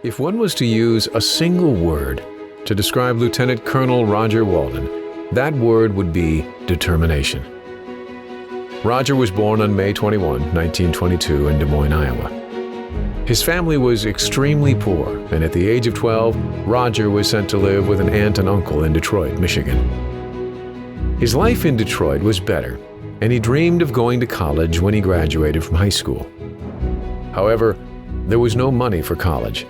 If one was to use a single word to describe Lieutenant Colonel Roger Walden, that word would be determination. Roger was born on May 21, 1922 in Des Moines, Iowa. His family was extremely poor, and at the age of 12, Roger was sent to live with an aunt and uncle in Detroit, Michigan. His life in Detroit was better, and he dreamed of going to college when he graduated from high school. However, there was no money for college,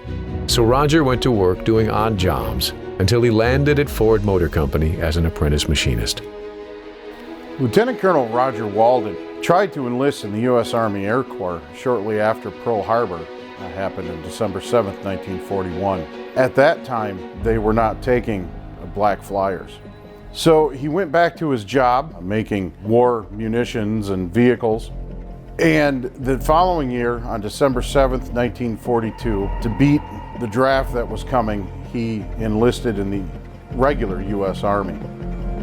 so Roger went to work doing odd jobs until he landed at Ford Motor Company as an apprentice machinist. Lieutenant Colonel Roger Walden tried to enlist in the U.S. Army Air Corps shortly after Pearl Harbor happened on December 7, 1941. At that time, they were not taking black flyers. So he went back to his job making war munitions and vehicles. And the following year, on December 7th, 1942, to beat the draft that was coming, he enlisted in the regular U.S. Army.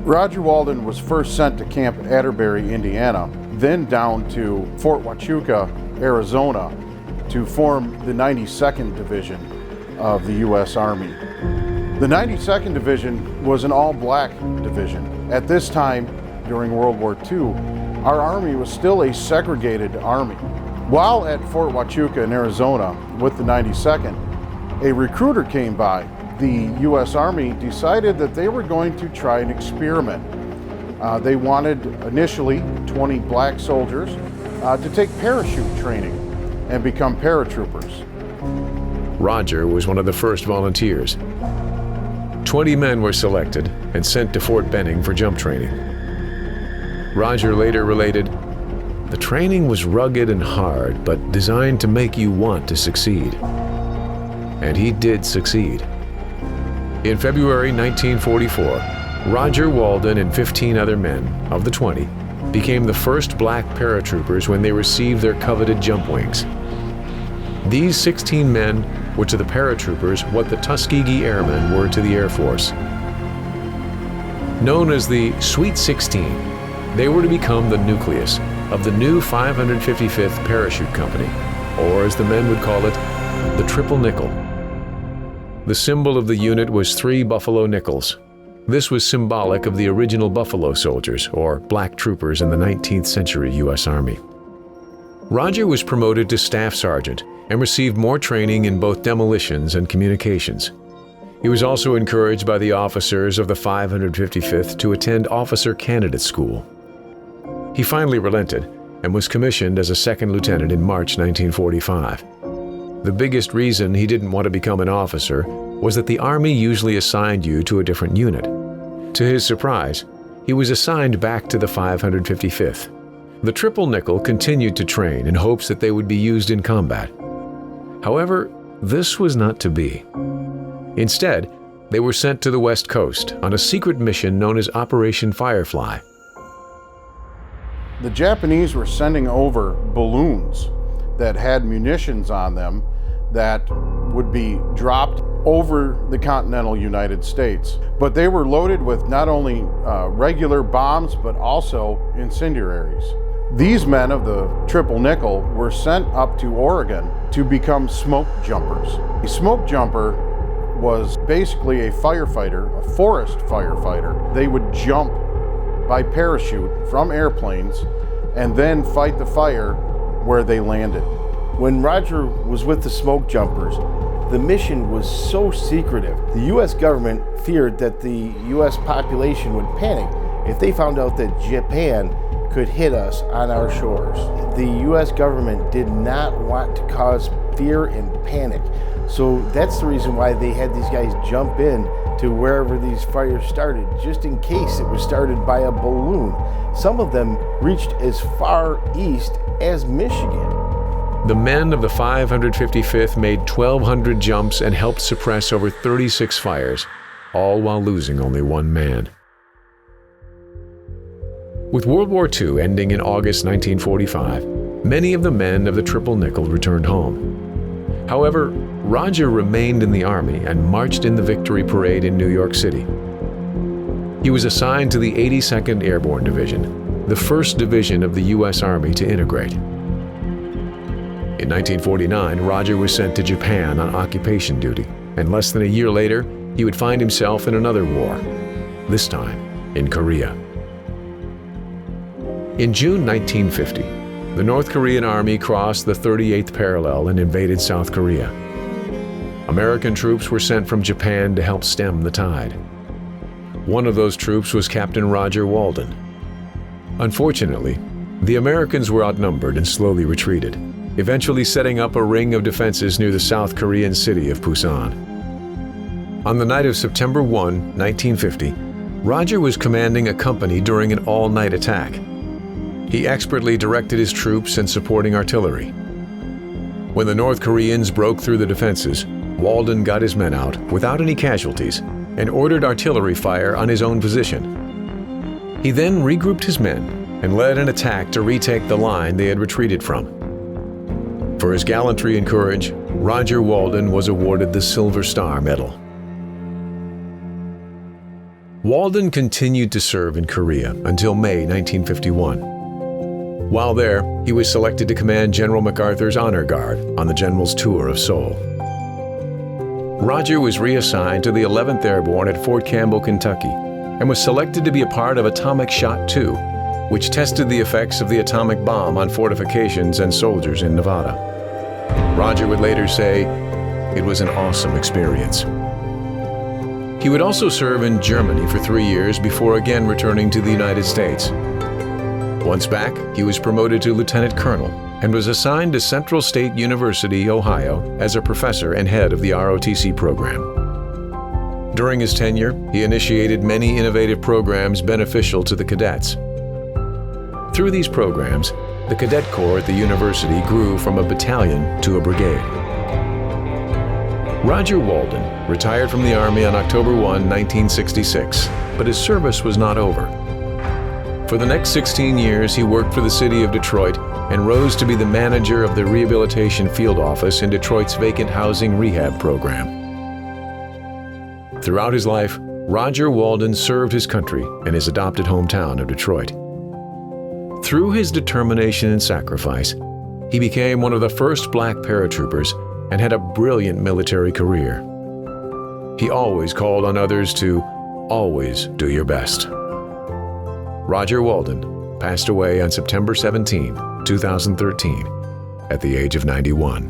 Roger Walden was first sent to Camp Atterbury, Indiana, then down to Fort Huachuca, Arizona, to form the 92nd Division of the U.S. Army. The 92nd Division was an all-black division. At this time, during World War II, our Army was still a segregated Army. While at Fort Huachuca in Arizona with the 92nd, a recruiter came by. The U.S. Army decided that they were going to try an experiment. They wanted initially 20 black soldiers to take parachute training and become paratroopers. Roger was one of the first volunteers. 20 men were selected and sent to Fort Benning for jump training. Roger later related, "The training was rugged and hard, but designed to make you want to succeed." And he did succeed. In February 1944, Roger Walden and 15 other men, of the 20, became the first black paratroopers when they received their coveted jump wings. These 16 men were to the paratroopers what the Tuskegee Airmen were to the Air Force. Known as the Sweet 16, they were to become the nucleus of the new 555th Parachute Company, or as the men would call it, the Triple Nickel. The symbol of the unit was 3 buffalo nickels. This was symbolic of the original Buffalo Soldiers, or black troopers in the 19th century U.S. Army. Roger was promoted to Staff Sergeant and received more training in both demolitions and communications. He was also encouraged by the officers of the 555th to attend Officer Candidate School. He finally relented and was commissioned as a second lieutenant in March 1945. The biggest reason he didn't want to become an officer was that the Army usually assigned you to a different unit. To his surprise, he was assigned back to the 555th. The Triple Nickel continued to train in hopes that they would be used in combat. However, this was not to be. Instead, they were sent to the West Coast on a secret mission known as Operation Firefly. The Japanese were sending over balloons that had munitions on them that would be dropped over the continental United States. But they were loaded with not only regular bombs, but also incendiaries. These men of the Triple Nickel were sent up to Oregon to become smoke jumpers. A smoke jumper was basically a firefighter, a forest firefighter. They would jump by parachute from airplanes and then fight the fire where they landed. When Roger was with the smoke jumpers, the mission was so secretive. The U.S. government feared that the U.S. population would panic if they found out that Japan could hit us on our shores. The U.S. government did not want to cause fear and panic. So that's the reason why they had these guys jump in to wherever these fires started, just in case it was started by a balloon. Some of them reached as far east as Michigan. The men of the 555th made 1,200 jumps and helped suppress over 36 fires, all while losing only one man. With World War II ending in August 1945, many of the men of the Triple Nickel returned home. However, Roger remained in the Army and marched in the Victory Parade in New York City. He was assigned to the 82nd Airborne Division, the first division of the U.S. Army to integrate. In 1949, Roger was sent to Japan on occupation duty, and less than a year later, he would find himself in another war, this time in Korea. In June 1950, the North Korean Army crossed the 38th parallel and invaded South Korea. American troops were sent from Japan to help stem the tide. One of those troops was Captain Roger Walden. Unfortunately, the Americans were outnumbered and slowly retreated, eventually setting up a ring of defenses near the South Korean city of Busan. On the night of September 1, 1950, Roger was commanding a company during an all-night attack. He expertly directed his troops and supporting artillery. When the North Koreans broke through the defenses, Walden got his men out without any casualties and ordered artillery fire on his own position. He then regrouped his men and led an attack to retake the line they had retreated from. For his gallantry and courage, Roger Walden was awarded the Silver Star Medal. Walden continued to serve in Korea until May 1951. While there, he was selected to command General MacArthur's Honor Guard on the General's tour of Seoul. Roger was reassigned to the 11th Airborne at Fort Campbell, Kentucky, and was selected to be a part of Atomic Shot 2, which tested the effects of the atomic bomb on fortifications and soldiers in Nevada. Roger would later say, "It was an awesome experience." He would also serve in Germany for 3 years before again returning to the United States. Once back, he was promoted to lieutenant colonel and was assigned to Central State University, Ohio, as a professor and head of the ROTC program. During his tenure, he initiated many innovative programs beneficial to the cadets. Through these programs, the Cadet Corps at the university grew from a battalion to a brigade. Roger Walden retired from the Army on October 1, 1966, but his service was not over. For the next 16 years, he worked for the city of Detroit and rose to be the manager of the Rehabilitation Field Office in Detroit's vacant housing rehab program. Throughout his life, Roger Walden served his country and his adopted hometown of Detroit. Through his determination and sacrifice, he became one of the first black paratroopers and had a brilliant military career. He always called on others to always do your best. Roger Walden passed away on September 17, 2013, at the age of 91.